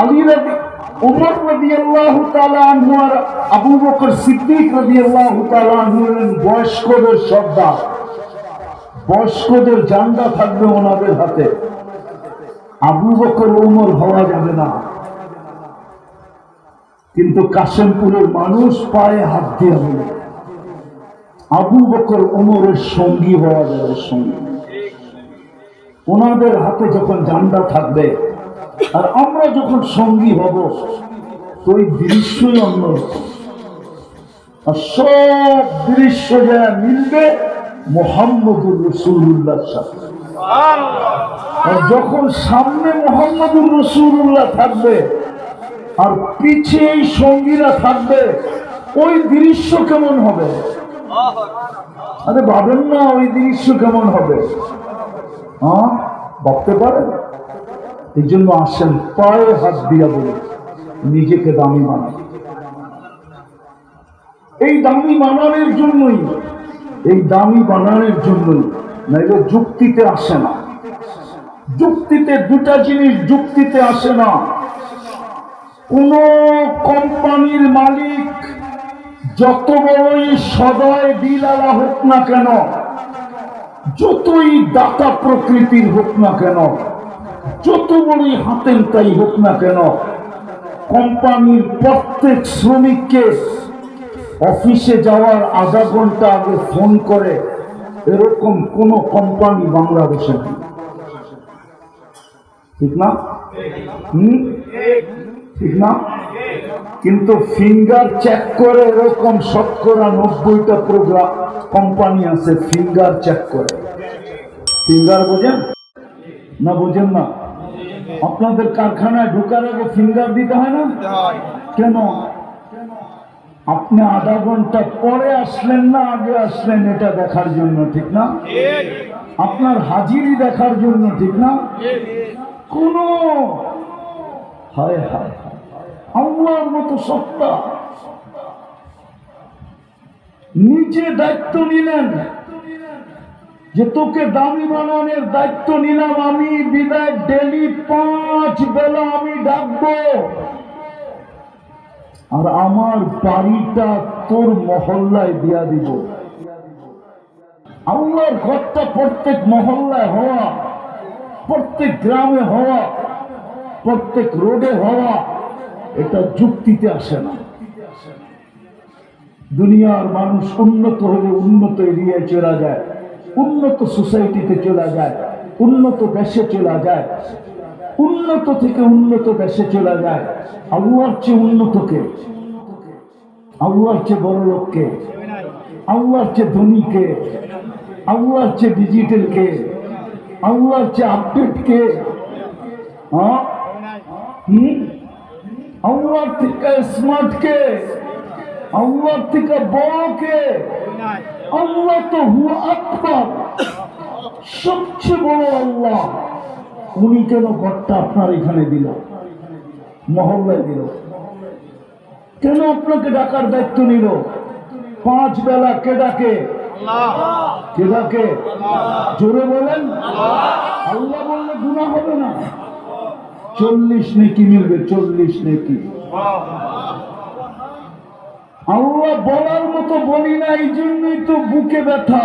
আলী রাদিয়াল্লাহু উমর রাদিয়াল্লাহু তাআলা আনহু আর আবু বকর সিদ্দিক রাদিয়াল্লাহু তাআলা আনহু বয়স্কদের সর্দার, বয়স্কদের জান্ডা থাকবে ওনাদের হাতে। আবু বকর উমর হওয়া যাবে না, কিন্তু কাশেমপুরের মানুষ পায়ে হাত দিয়ে বলে আবু বকর উমরের সঙ্গী হওয়া যাবে, সঙ্গী। ওনাদের হাতে যখন জান্ডা থাকবে আর আমরা যখন সঙ্গী হব, তো ওই দৃশ্যই অন্যরকম। আর সব দৃশ্য যা মিলবে মুহাম্মদুর রাসূলুল্লাহর সাথে। আর যখন সামনে মুহাম্মদুর রাসূলুল্লাহ থাকবে আর পিছে এই সঙ্গীরা থাকবে, ওই দৃশ্য কেমন হবে? আরে ভাবেন না ওই দৃশ্য কেমন হবে? হ্যাঁ, ভাবতে পারেন? এই জন্য আসেন পায়ে হাত দিয়া বলে নিজেকে দামি বানান। এই দামি বানানোর জন্যই, এই দামি বানানোর জন্যই, নাইলে যুক্তিতে আসে না। যুক্তিতে দুটা জিনিস যুক্তিতে আসে না। কোন কোম্পানির মালিক যত বড়ই সদয় দিলালা হোক না কেন, যতই দাতা প্রকৃতির হোক না কেন, যত বড়ই হাতের তাই হোক না কেন, কোম্পানির প্রত্যেক শ্রমিককে অফিসে যাওয়ার আধা ঘন্টা আগে ফোন করে, এরকম কোন কোম্পানি বাংলাদেশে নেই। ঠিক না? ঠিক না? কিন্তু ফিঙ্গার চেক করে এরকম শতকরা 90টা প্রোগ্রাম কোম্পানি আছে ফিঙ্গার চেক করে। ফিঙ্গার বোঝেন না? বোঝেন না? আপনাদের কারখানায় ঢোকার আগে ফিঙ্গার দিতে হয় না কেন? আপনি আধা ঘন্টা পরে আসলেন না আগে আসলেন এটা দেখার জন্য, ঠিক না? আপনার হাজিরি দেখার জন্য, ঠিক না? কোন হায় হায় আল্লাহর মতো সত্তা নিজে দায়িত্ব নিলেন যে তোকে দামি বানানোর দায়িত্ব নিলাম আমি, বিদায় ডেলি 5 বেলা আমি ডাকবো, আর আমার বাড়িটা তোর মহল্লায় দিয়া দিব। আল্লাহর ঘরটা প্রত্যেক মহল্লায় হওয়া, প্রত্যেক গ্রামে হওয়া, প্রত্যেক রোডে হওয়া, এটা যুক্তিতে আসে না। দুনিয়ার মানুষ উন্নত হলে উন্নত এরিয়ায় চলে যায়, উন্নত সোসাইটিতে চলে যায়, উন্নত দেশে চলে যায়, উন্নত থেকে উন্নত দেশে চলে যায়। আল্লাহর চেয়ে উন্নতকে, আল্লাহর চেয়ে বড় লোককে, আল্লাহর চেয়ে ধনীকে, আল্লাহর চেয়ে ডিজিটালকে, আল্লাহর চেয়ে আপডেটকে, আল্লাহর থেকে স্মার্টকে, আল্লাহর থেকে বড়কে, আল্লাহ তো হুয়া আকবার, সবচেয়ে বড় আল্লাহ। উনি কেন ঘরটা আপনার এখানে দিল, মহল্লায় দিল? কেন আপনাকে ডাকার দায়িত্ব নিল? 5 বেলা কে ডাকে? কে ডাকে? জোরে বলেন। আল্লাহ বললে গুনাহ হবে না, 40 নেকি মিলবে, 40 নেকি। আল্লাহ বলার মতো বলি না, এই জন্যই তো বুকে ব্যথা,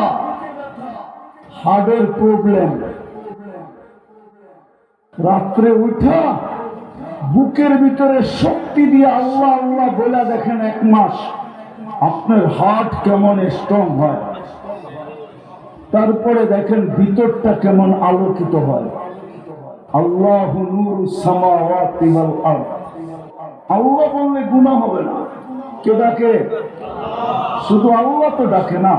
হার্টের প্রবলেম। রাত্রে উঠা বুকের ভিতরে শক্তি দিয়ে আল্লাহ আল্লাহ বলে দেখেন 1 মাস আপনার হার্ট কেমন স্ট্রং হয়, তারপরে দেখেন ভিতরটা কেমন আলোকিত হয়। আল্লাহু নূরুস সামাওয়াতি ওয়াল আরদ। আল্লাহ বললে গুনাহ হবে না। কে ডাকে? শুধু আল্লাহ তো ডাকে না,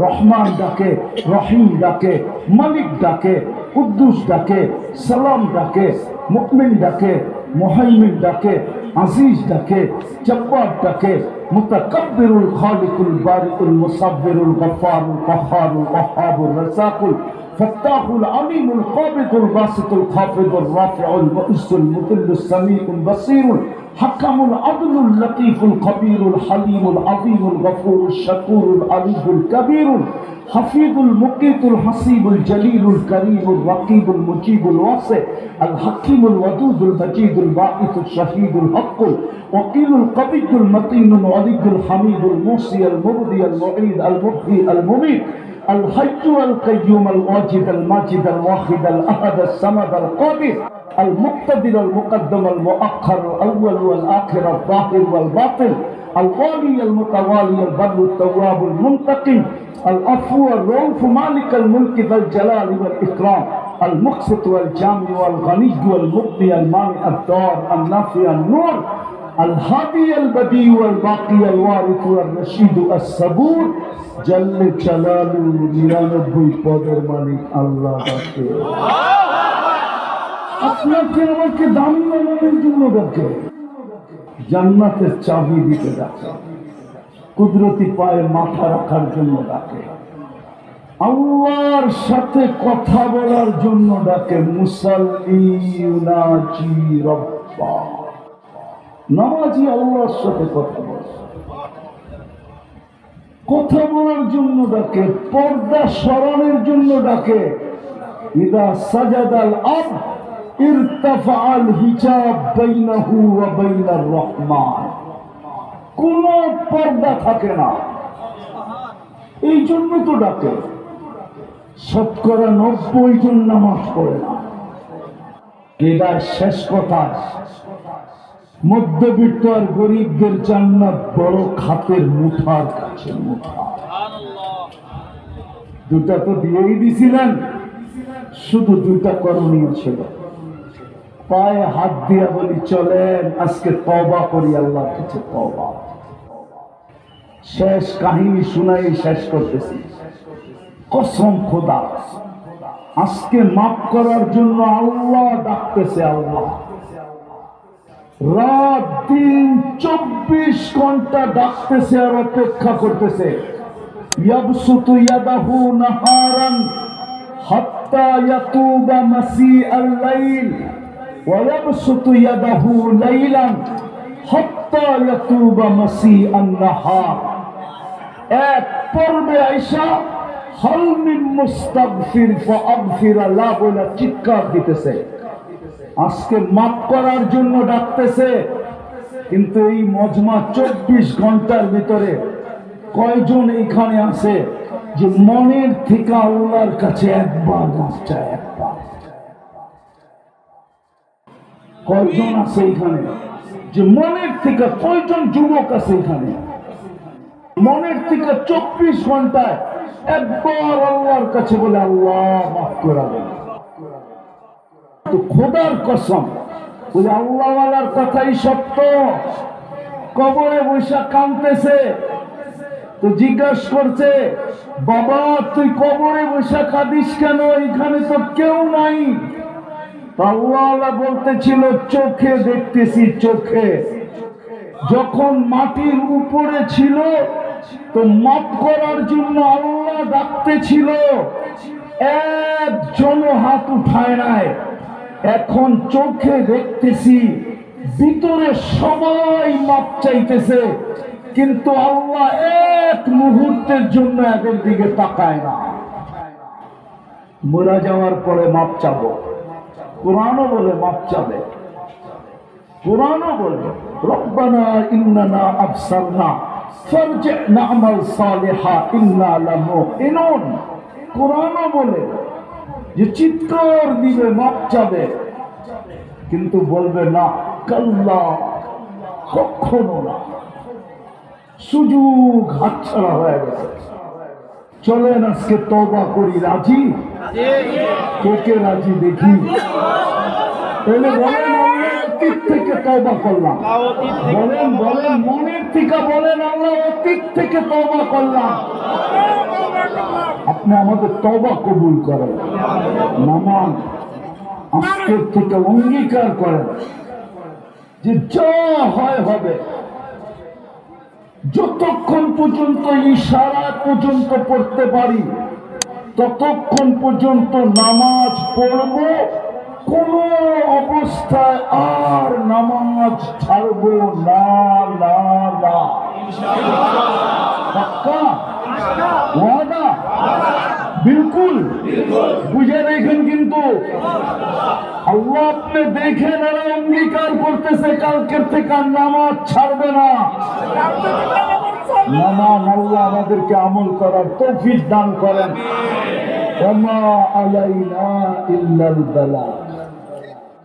রহমান ডাকে, রহিম ডাকে, মালিক ডাকে, কুদ্দুস ডাকে, সালাম ডাকে, মুমিন ডাকে, মুহাইমিন ডাকে, আজিজ ডাকে, জব্বার ডাকে, মুতাকাব্বিরুল খালিকুল বারিকুল মুসাব্বিরুল গফফারুল কাহ্হারুল ওয়াহ্হাবুর রাযাকুল ফাত্তাহুল আলিমুল কাবিদুল বাসিতুল খাফিদুর রাফিউল মুইজ্জুল মুদিল্লুস সামিউল বাসীরুল حكم العدل اللطيف الخبير الحليم العظيم الغفور الشكور العلي الكبير حفيظ المقيت الحسيب الجليل الكريم الرقيب المجيب الواسع الحكيم الودود المجيد الباعث الشهيد الحق الوكيل القوي المتين الولي الحميد الموصي المبدي المعيد المحيي المميت الحي القيوم الواجد الماجد الواحد الاحد الصمد القادر المقتدر المقدم المؤخر الاول والاخر الظاهر والباطن الوالي المتوالي البر التواب المنتقم العفو الرؤوف مالك الملك ذا الجلال والاكرام المقسط والجامع والغني والمغني المانع الدار النافع النور الهادي البديع والباقي الوارث والرشيد الصبور جل جلاله 99 পদের মালিক আল্লাহ ডাকে আপনাকে আমাকে দামি বানানোর জন্য ডাকে জান্নাতের চাবি দিতে ডাকে কুদরতি পায়ে মাথা রাখার জন্য ডাকে আল্লাহর সাথে কথা বলার জন্য ডাকে মুসাল্লি ইউনাজি রব্বা নামাজি আল্লাহর সাথে কথা বলে কথা বলার জন্য ডাকে পর্দা সরানোর জন্য ডাকে ইদা সাজাদাল আবদ ইরতাফাআল হিজাব বাইনাহু ওয়া বাইনার রহমান কোন পর্দা থাকে না এই জন্য তো ডাকে শতকরা 90 জন নামাজ পড়ে না এটা শেষ কথা মধ্যবিত্ত আর গরিবদের জান্নাত বড় খাতের মুঠার কাছে মুঠা দুটা তো দিয়েই দিছিলেন শুধু দুটা করণীয় ছিল পায়ে হাত দিয়া বলি চলেন আজকে তওবা করি আল্লাহর কাছে তওবা শেষ কাহিনী শুনাই শেষ করতেছি কসম খোদা আজকে মাফ করার জন্য আল্লাহ ডাকতেছে আল্লাহ রাত দিন 24 ঘন্টা ডাকতেছে আর অপেক্ষা করতেছে ইয়াবসুতু ইয়াদাহু নাহারান হাত্তা ইয়াতুবা মাসিআল লাইল ওয়া ইয়াবসুতু ইয়াদাহু লাইলান হাত্তা ইয়াতুবা মাসিআন নাহার এক পর্বে আয়েশা হাল মিন মুস্তাগফির ফাগফির লা বলে চিৎকার দিতেছে আজকে মাফ করার জন্য ডাকতেছে কিন্তু এই মজমা 24 ঘন্টার ভিতরে কয়জন এখানে আছে যে মনের থেকে আল্লাহর কাছে একবার মাফ চায় একবার কয়জন আছে এখানে যে মনের থেকে কয়জন যুবক আছে এখানে মনের থেকে 24 ঘন্টায় একবার আল্লাহর কাছে বলে আল্লাহ মাফ করে দেন তো খোদার কসম ওই আল্লাহওয়ালার কথাই সত্য কবরে বৈশা কাঁদতেছে তো জিজ্ঞাসা করছে বাবা তুই কবরে বৈশা কাঁদিস কেন এখানে তো কেউ নাই আল্লাহওয়ালা বলতেছিল চোখে দেখতেছি চোখে যখন মাটির উপরে ছিল তো মাফ করার জন্য আল্লাহ ডাকতেছিল একজন হাত উঠায় নাই এখন চোখে দেখতেছি ভিতরে সবাই মাপ চাইতেছে কিন্তু আল্লাহ এক মুহূর্তের জন্য এদের দিকে তাকায় না মরা যাওয়ার পরে মাপ চাবো কোরআনও বলে মাপ চাবে কোরআনও বলে রব্বানা ইন্নানা আবসারনা ফারজি'না আমাল সালিহা ইন্না লামুকিনুন কোরআনও বলে যে চিৎকার দিবে মাপ চাবে কিন্তু বলবে না কাল্লা কখনো না সুযোগ হাতছাড়া হয়ে গেছে চলেন আজকে তওবা করি রাজি কে কে রাজি দেখি তাহলে বলেন অতীত থেকে তওবা করলাম বলেন বলেন মনের থেকে বলেন আল্লাহ অতীত থেকে তওবা করলাম আপনি আমাদের তওবা কবুল করেন নামাজ আজকের থেকে অঙ্গীকার করেন যে যা হয় হবে যতক্ষণ পর্যন্ত ইশারা পর্যন্ত পড়তে পারি ততক্ষণ পর্যন্ত নামাজ পড়ব কোন অবস্থায় আর নামাজ ছাড়বো না না না। পাক্কা ওয়াদা বিলকুল বুঝে দেখেন। কিন্তু আল্লাহ আপনি দেখেন এরা অঙ্গীকার করতেছে কালকের থেকে নামাজ ছাড়বে না। নামান আল্লাহ আমাদেরকে আমল করার তৌফিক দান করেন। ওমা আলাইনা ইল্লাল বালাগ।